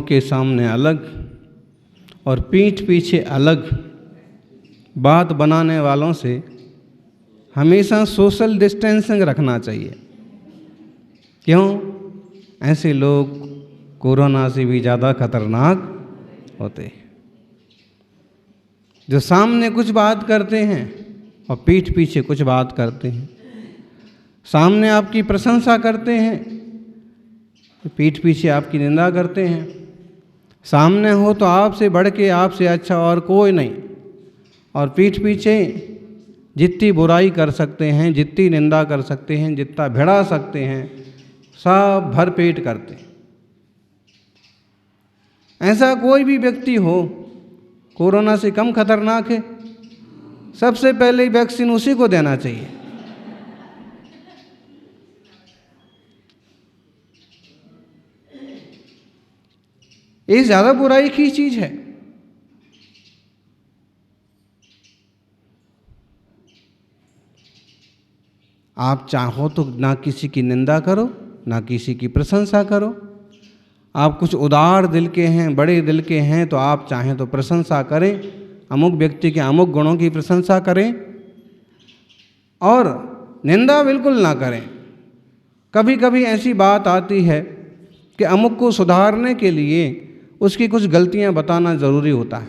के सामने अलग और पीठ पीछे अलग बात बनाने वालों से हमेशा सोशल डिस्टेंसिंग रखना चाहिए। क्यों? ऐसे लोग कोरोना से भी ज़्यादा खतरनाक होते हैं। जो सामने कुछ बात करते हैं और पीठ पीछे कुछ बात करते हैं। सामने आपकी प्रशंसा करते हैं, पीठ पीछे आपकी निंदा करते हैं। सामने हो तो आपसे बढ़ के, आपसे अच्छा और कोई नहीं, और पीठ पीछे जितनी बुराई कर सकते हैं, जितनी निंदा कर सकते हैं, जितना भिड़ा सकते हैं, सब भरपेट करते हैं। ऐसा कोई भी व्यक्ति हो कोरोना से कम खतरनाक है, सबसे पहले वैक्सीन उसी को देना चाहिए। ये ज़्यादा बुराई की चीज़ है। आप चाहो तो ना किसी की निंदा करो, ना किसी की प्रशंसा करो। आप कुछ उदार दिल के हैं, बड़े दिल के हैं, तो आप चाहें तो प्रशंसा करें, अमुक व्यक्ति के अमुक गुणों की प्रशंसा करें और निंदा बिल्कुल ना करें। कभी कभी ऐसी बात आती है कि अमुक को सुधारने के लिए उसकी कुछ गलतियां बताना ज़रूरी होता है।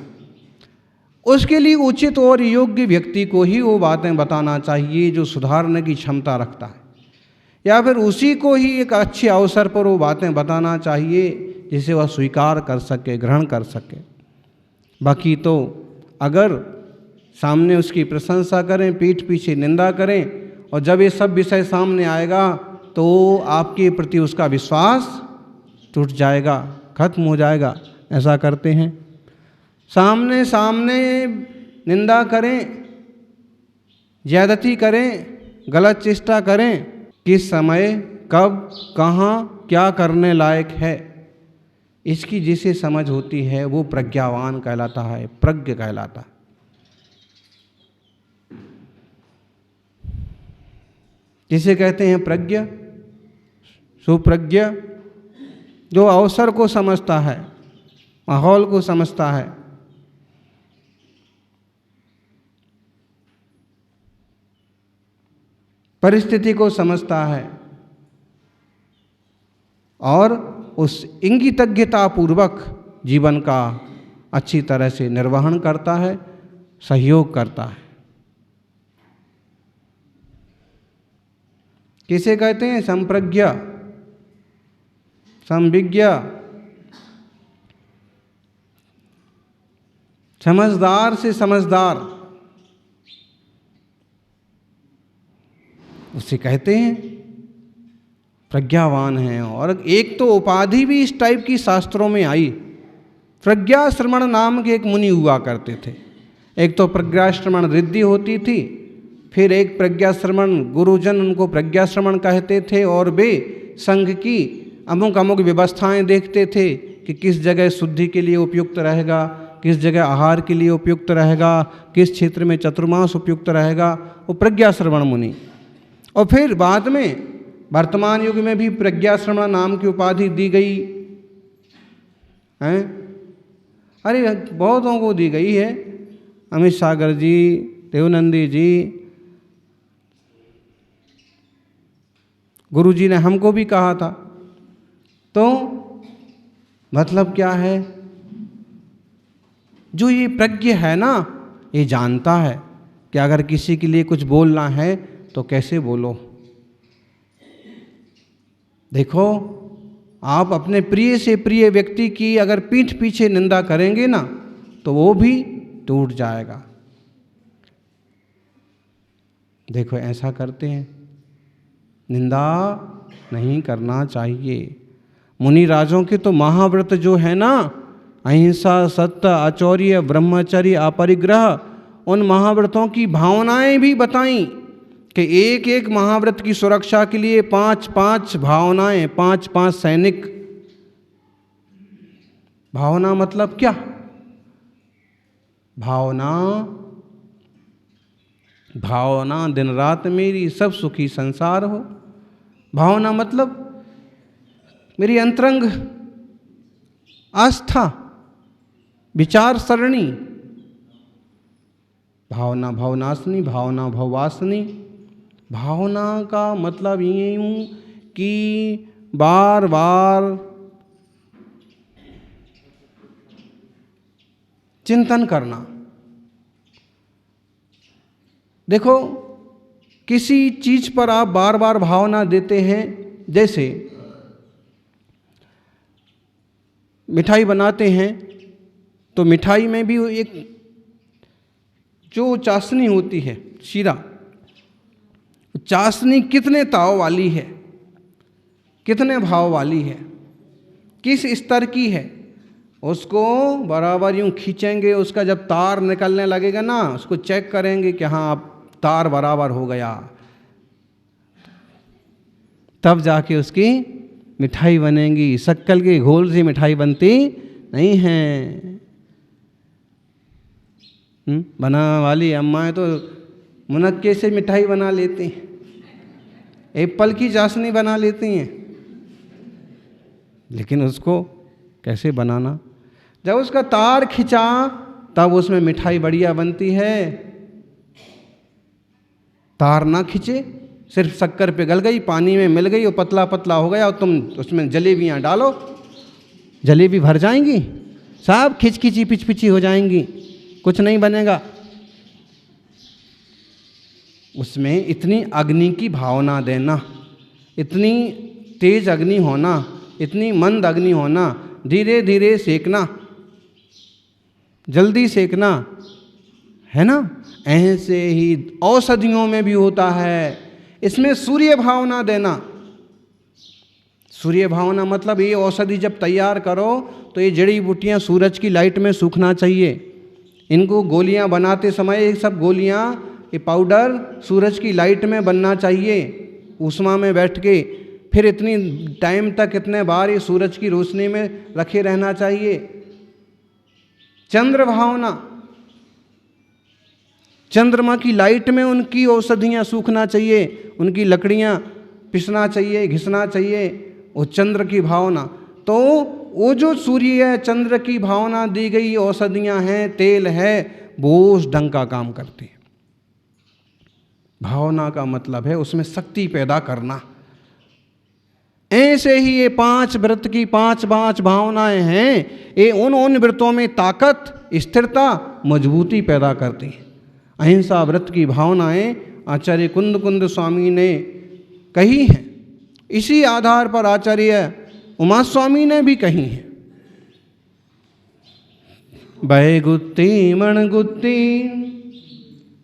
उसके लिए उचित और योग्य व्यक्ति को ही वो बातें बताना चाहिए जो सुधारने की क्षमता रखता है, या फिर उसी को ही एक अच्छे अवसर पर वो बातें बताना चाहिए जिसे वह स्वीकार कर सके, ग्रहण कर सके। बाकी तो अगर सामने उसकी प्रशंसा करें, पीठ पीछे निंदा करें, और जब ये सब विषय सामने आएगा तो आपके प्रति उसका विश्वास टूट जाएगा, खत्म हो जाएगा। ऐसा करते हैं, सामने सामने निंदा करें, ज्यादती करें, गलत चेष्टा करें, किस समय कब कहाँ क्या करने लायक है, इसकी जिसे समझ होती है वो प्रज्ञावान कहलाता है, प्रज्ञ कहलाता है। जिसे कहते हैं प्रज्ञ, सुप्रज्ञ, जो अवसर को समझता है, माहौल को समझता है। परिस्थिति को समझता है और उस इंगितज्ञता पूर्वक जीवन का अच्छी तरह से निर्वहन करता है, सहयोग करता है। किसे कहते हैं? संप्रज्ञ, संविज्ञ, समझदार से समझदार, उसे कहते हैं प्रज्ञावान हैं। और एक तो उपाधि भी इस टाइप की शास्त्रों में आई। प्रज्ञाश्रमण नाम के एक मुनि हुआ करते थे। एक तो प्रज्ञाश्रमण रिद्धि होती थी, फिर एक प्रज्ञाश्रमण, गुरुजन उनको प्रज्ञाश्रमण कहते थे, और वे संघ की अमुक अमुक व्यवस्थाएं देखते थे कि किस जगह शुद्धि के लिए उपयुक्त रहेगा, किस जगह आहार के लिए उपयुक्त रहेगा, किस क्षेत्र में चतुर्मास उपयुक्त रहेगा, वो प्रज्ञाश्रवण मुनि। और फिर बाद में वर्तमान युग में भी प्रज्ञाश्रवण नाम की उपाधि दी गई है। अरे बहुतों को दी गई है, अमित सागर जी, देवनंदी जी, गुरु जी ने हमको भी कहा था। तो मतलब क्या है? जो ये प्रज्ञ है ना, ये जानता है कि अगर किसी के लिए कुछ बोलना है तो कैसे बोलो। देखो, आप अपने प्रिय से प्रिय व्यक्ति की अगर पीठ पीछे निंदा करेंगे ना तो वो भी टूट जाएगा। देखो, ऐसा करते हैं, निंदा नहीं करना चाहिए। मुनि राजों के तो महाव्रत जो है ना, अहिंसा, सत्य, आचौर्य, ब्रह्मचर्य, अपरिग्रह, उन महाव्रतों की भावनाएं भी बताई कि एक एक महाव्रत की सुरक्षा के लिए 5-5 भावनाएं, 5-5 सैनिक। भावना मतलब क्या? भावना दिन रात मेरी सब सुखी संसार हो। भावना मतलब मेरी अंतरंग आस्था, विचार सरणी, भावना भावनाशनी, भावना भववासनी। भावना का मतलब ये यूँ कि बार बार चिंतन करना। देखो, किसी चीज पर आप बार बार भावना देते हैं, जैसे मिठाई बनाते हैं तो मिठाई में भी एक जो चाशनी होती है, शीरा, चाशनी कितने ताव वाली है, कितने भाव वाली है, किस स्तर की है, उसको बराबर यूँ खींचेंगे, उसका जब तार निकलने लगेगा ना, उसको चेक करेंगे कि हाँ अब तार बराबर हो गया, तब जाके उसकी मिठाई बनेगी। शक्कर के घोल से मिठाई बनती नहीं है। बना वाली अम्माएं तो मुनक्के से मिठाई बना लेती हैं, एप्पल की चाशनी बना लेती हैं, लेकिन उसको कैसे बनाना, जब उसका तार खिंचा तब उसमें मिठाई बढ़िया बनती है। तार ना खिंचे, सिर्फ शक्कर पिघल गई, पानी में मिल गई और पतला पतला हो गया, और तुम उसमें जलेबियाँ डालो, जलेबी भर जाएंगी, सब खिचखिची पिचपिची हो जाएंगी, कुछ नहीं बनेगा। उसमें इतनी अग्नि की भावना देना, इतनी तेज अग्नि होना, इतनी मंद अग्नि होना, धीरे धीरे सेकना, जल्दी सेकना, है ना। ऐसे ही औषधियों में भी होता है, इसमें सूर्य भावना देना। सूर्य भावना मतलब ये औषधि जब तैयार करो तो ये जड़ी बूटियाँ सूरज की लाइट में सूखना चाहिए। इनको गोलियाँ बनाते समय ये सब गोलियाँ, ये पाउडर सूरज की लाइट में बनना चाहिए, ऊष्मा में बैठ के, फिर इतनी टाइम तक इतने बार ये सूरज की रोशनी में रखे रहना चाहिए। चंद्र भावना, चंद्रमा की लाइट में उनकी औषधियाँ सूखना चाहिए, उनकी लकड़ियाँ पिसना चाहिए, घिसना चाहिए, वो चंद्र की भावना। तो वो जो सूर्य चंद्र की भावना दी गई औषधियाँ हैं, तेल है, वो उस ढंग का काम करती है। भावना का मतलब है उसमें शक्ति पैदा करना। ऐसे ही ये 5 व्रत की 5 भावनाएं हैं, ये उन व्रतों में ताकत, स्थिरता, मजबूती पैदा करती हैं। अहिंसा व्रत की भावनाएं आचार्य कुंद स्वामी ने कही हैं, इसी आधार पर आचार्य उमा स्वामी ने भी कही हैं। भय गुत्ती मण गुत्ती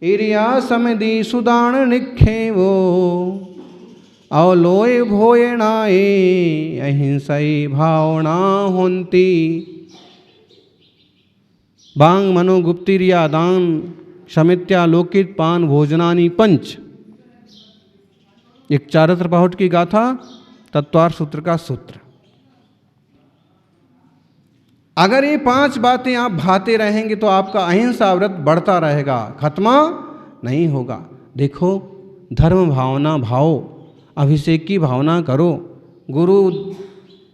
इरिया समदी सुदान निखेवो अवलोय भोयणाए अहिंसाई भावना होंती। बांग मनोगुप्तिरिया दान शमित्या लोकित पान भोजनानी पंच। एक चारित्र बाहुट की गाथा, तत्वार सूत्र का सूत्र। अगर ये 5 बातें आप भाते रहेंगे तो आपका अहिंसा व्रत बढ़ता रहेगा, खत्मा नहीं होगा। देखो, धर्म भावना भाव, अभिषेक की भावना करो, गुरु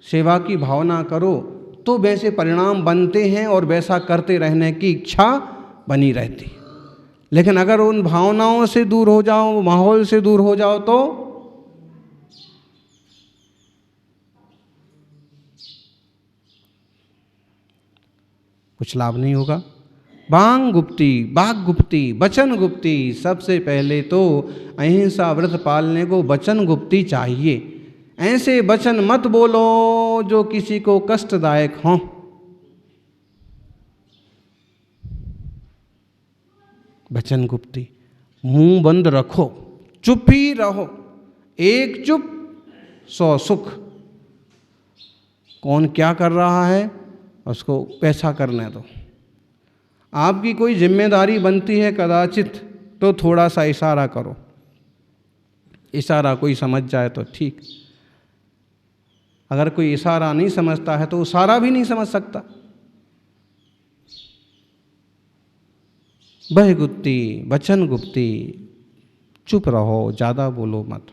सेवा की भावना करो, तो वैसे परिणाम बनते हैं और वैसा करते रहने की इच्छा बनी रहती। लेकिन अगर उन भावनाओं से दूर हो जाओ, माहौल से दूर हो जाओ, तो कुछ लाभ नहीं होगा। बांग गुप्ती, बाग गुप्ती, वचन गुप्ती, सबसे पहले तो अहिंसा व्रत पालने को वचन गुप्ती चाहिए। ऐसे वचन मत बोलो जो किसी को कष्टदायक हों। वचन गुप्ती, मुंह बंद रखो, चुप ही रहो। एक चुप 100 सुख। कौन क्या कर रहा है उसको पैसा करने दो। आपकी कोई जिम्मेदारी बनती है कदाचित, तो थोड़ा सा इशारा करो, इशारा कोई समझ जाए तो ठीक। अगर कोई इशारा नहीं समझता है तो इशारा भी नहीं समझ सकता। बह गुप्ती, वचन गुप्ती, चुप रहो, ज़्यादा बोलो मत।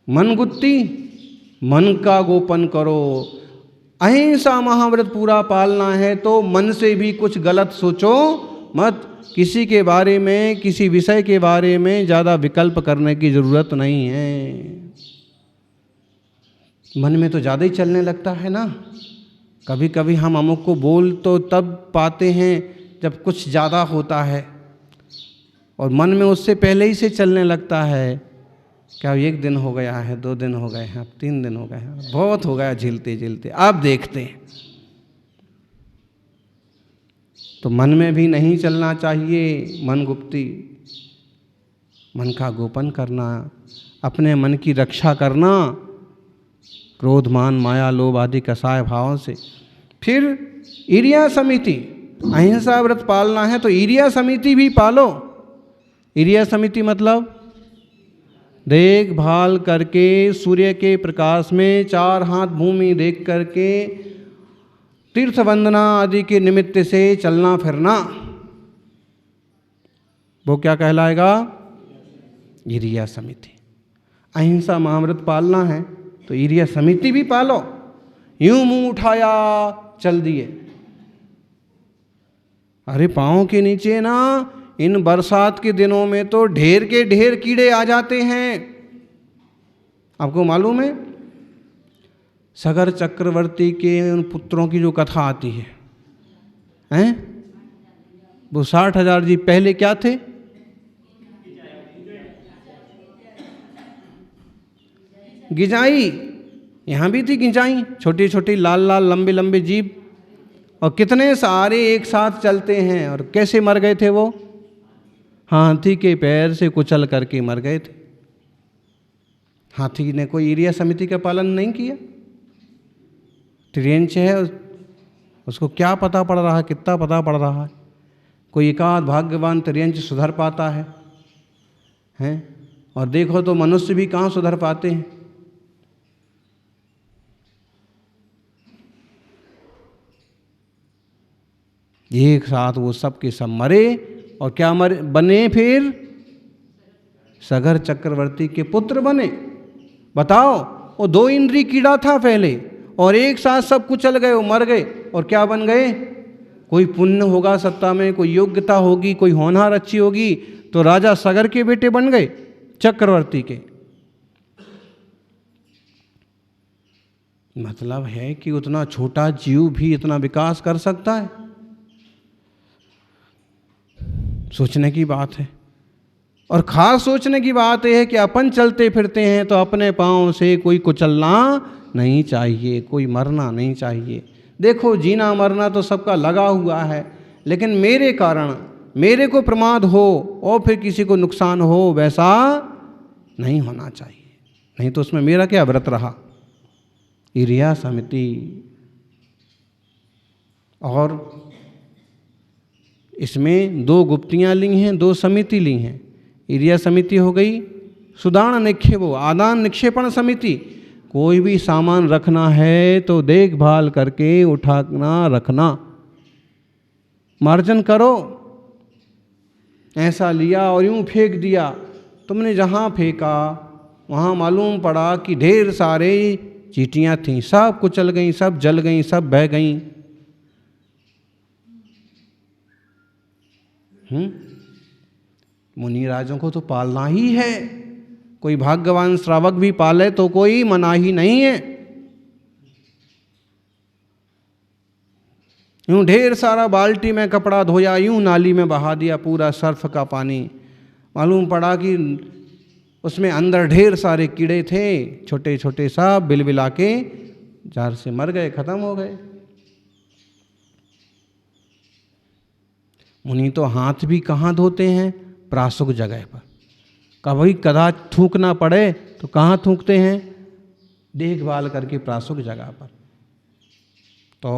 मन गुत्ती, मन का गोपन करो। अहिंसा महाव्रत पूरा पालना है तो मन से भी कुछ गलत सोचो मत। किसी के बारे में, किसी विषय के बारे में ज़्यादा विकल्प करने की ज़रूरत नहीं है। मन में तो ज़्यादा ही चलने लगता है ना। कभी कभी हम अमुक को बोल तो तब पाते हैं जब कुछ ज़्यादा होता है, और मन में उससे पहले ही से चलने लगता है। क्या 1 दिन हो गया है, 2 दिन हो गए हैं, अब 3 दिन हो गए हैं, बहुत हो गया झेलते झेलते, अब देखते हैं। तो मन में भी नहीं चलना चाहिए। मन गुप्ती, मन का गोपन करना, अपने मन की रक्षा करना क्रोध मान माया लोभ आदि कसाय भावों से। फिर ईर्ष्या समिति, अहिंसा व्रत पालना है तो ईर्ष्या समिति भी पालो। ईर्ष्या समिति मतलब देखभाल करके सूर्य के प्रकाश में 4 हाथ भूमि देख करके तीर्थ वंदना आदि के निमित्त से चलना फिरना, वो क्या कहलाएगा? ईर्ष्या समिति। अहिंसा महाव्रत पालना है तो ईर्ष्या समिति भी पालो। यूं मुंह उठाया चल दिए। अरे पाँव के नीचे ना इन बरसात के दिनों में तो ढेर के ढेर कीड़े आ जाते हैं। आपको मालूम है? सगर चक्रवर्ती के उन पुत्रों की जो कथा आती है, हैं? वो 60,000 जी पहले क्या थे? गिजाई। यहाँ भी थी गिजाई, छोटी छोटी लाल लाल लंबे लंबे जीभ, और कितने सारे एक साथ चलते हैं। और कैसे मर गए थे वो? हाथी के पैर से कुचल करके मर गए थे। हाथी ने कोई ईर्ष्या समिति का पालन नहीं किया। त्रियंच है, उसको क्या पता पड़ रहा है, कितना पता पड़ रहा है? कोई एकाध भाग्यवान त्रियंच सुधर पाता है, हैं? और देखो तो मनुष्य भी कहाँ सुधर पाते हैं। एक साथ वो सब के सब मरे, और क्या मरे बने? फिर सगर चक्रवर्ती के पुत्र बने। बताओ, वो 2 इंद्री कीड़ा था पहले, और एक साथ सब कुचल गए, वो मर गए, और क्या बन गए? कोई पुण्य होगा सत्ता में, कोई योग्यता होगी, कोई होनहार अच्छी होगी, तो राजा सगर के बेटे बन गए, चक्रवर्ती के। मतलब है कि उतना छोटा जीव भी इतना विकास कर सकता है, सोचने की बात है। और खास सोचने की बात यह है कि अपन चलते फिरते हैं तो अपने पाँव से कोई कुचलना नहीं चाहिए, कोई मरना नहीं चाहिए। देखो, जीना मरना तो सबका लगा हुआ है, लेकिन मेरे कारण मेरे को प्रमाद हो और फिर किसी को नुकसान हो, वैसा नहीं होना चाहिए। नहीं तो उसमें मेरा क्या व्रत रहा? ईर्ष्या समिति। और इसमें 2 गुप्तियाँ ली हैं, 2 समिति ली हैं। ईर्ष्या समिति हो गई सुदान निक्षेपो, आदान निक्षेपण समिति। कोई भी सामान रखना है तो देखभाल करके उठाना रखना, मार्जन करो। ऐसा लिया और यूं फेंक दिया, तुमने जहाँ फेंका वहाँ मालूम पड़ा कि ढेर सारे चींटियाँ थीं, सब कुचल गईं, सब जल गईं, सब बह गईं। मुनि राजों को तो पालना ही है। कोई भाग्यवान श्रावक भी पाले तो कोई मनाही नहीं है। यूं ढेर सारा बाल्टी में कपड़ा धोया, यूं नाली में बहा दिया पूरा सर्फ का पानी। मालूम पड़ा कि उसमें अंदर ढेर सारे कीड़े थे, छोटे छोटे, सब बिलबिला के जार से मर गए, खत्म हो गए। मुनि तो हाथ भी कहाँ धोते हैं? प्रासुक जगह पर। कभी कदा थूकना पड़े तो कहाँ थूकते हैं? देखभाल करके प्रासुक जगह पर। तो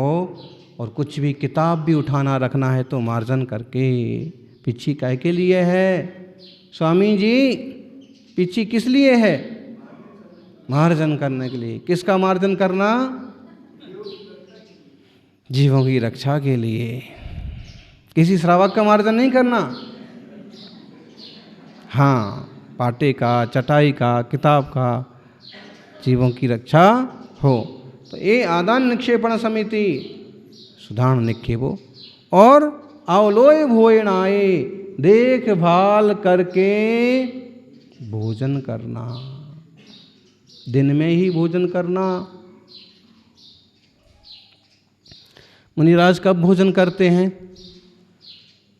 और कुछ भी किताब भी उठाना रखना है तो मार्जन करके। पिछी काहे के लिए है? स्वामी जी, पिछी किस लिए है? मार्जन करने के लिए। किसका मार्जन करना? जीवों की रक्षा के लिए। किसी श्रावक का मार्जन नहीं करना। हाँ, पाटे का, चटाई का, किताब का, जीवों की रक्षा हो। तो ये आदान निक्षेपण समिति सुधारण निक्षेपो और अवलोय भोजनाए देखभाल करके भोजन करना, दिन में ही भोजन करना। मुनिराज कब भोजन करते हैं?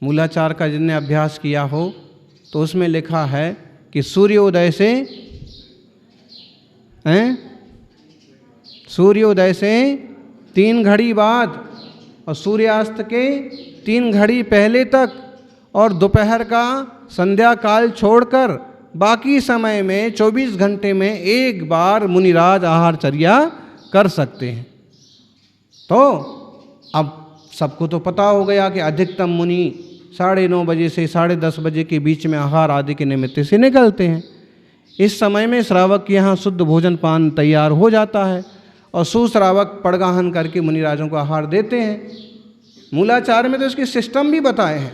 मूलाचार का जिनने अभ्यास किया हो तो उसमें लिखा है कि सूर्योदय से सूर्योदय से 3 घड़ी बाद और सूर्यास्त के 3 घड़ी पहले तक और दोपहर का संध्या काल छोड़कर बाकी समय में 24 घंटे में एक बार मुनिराज आहारचर्या कर सकते हैं। तो अब सबको तो पता हो गया कि अधिकतम मुनि 9:30 बजे से 10:30 बजे के बीच में आहार आदि के निमित्त से निकलते हैं। इस समय में श्रावक के यहाँ शुद्ध भोजन पान तैयार हो जाता है और सुश्रावक पड़गाहन करके मुनिराजों को आहार देते हैं। मूलाचार में तो इसके सिस्टम भी बताए हैं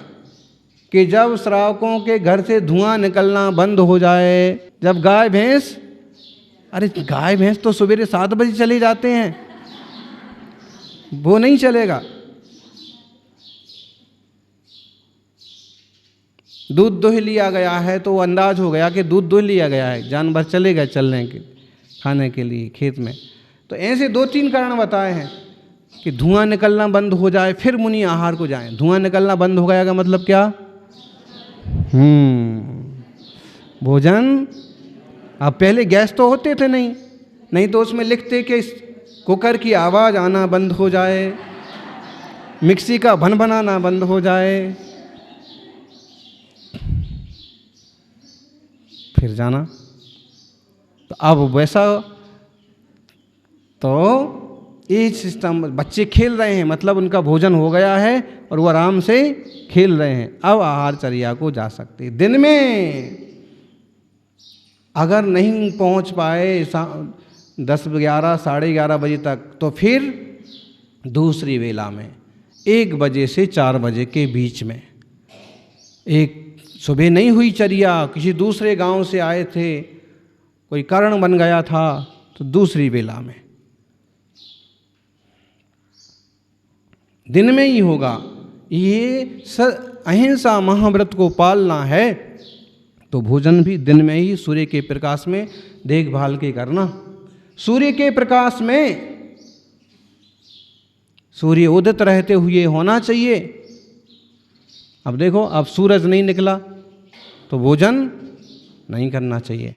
कि जब श्रावकों के घर से धुआं निकलना बंद हो जाए, जब गाय भैंस, अरे गाय भैंस तो सवेरे 7 बजे चले जाते हैं, वो नहीं चलेगा। दूध दुह लिया गया है तो अंदाज हो गया कि दूध दुह लिया गया है, जानवर चले गए चलने के खाने के लिए खेत में। तो ऐसे 2-3 कारण बताए हैं कि धुआं निकलना बंद हो जाए फिर मुनि आहार को जाएं। धुआं निकलना बंद हो गया का मतलब क्या? भोजन, अब पहले गैस तो होते थे नहीं तो उसमें लिखते कि कुकर की आवाज़ आना बंद हो जाए, मिक्सी का भनभनाना बंद हो जाए, फिर जाना। तो अब वैसा तो ये सिस्टम, बच्चे खेल रहे हैं मतलब उनका भोजन हो गया है और वो आराम से खेल रहे हैं, अब आहारचर्या को जा सकते। दिन में अगर नहीं पहुंच पाए 10, 11, 11:30 बजे तक तो फिर दूसरी वेला में 1 बजे से 4 बजे के बीच में, एक सुबह नहीं हुई चर्या, किसी दूसरे गांव से आए थे, कोई कारण बन गया था, तो दूसरी वेला में दिन में ही होगा। ये अहिंसा महाव्रत को पालना है तो भोजन भी दिन में ही सूर्य के प्रकाश में देखभाल के करना। सूर्य के प्रकाश में सूर्य उदित रहते हुए होना चाहिए। अब देखो, अब सूरज नहीं निकला तो भोजन नहीं करना चाहिए।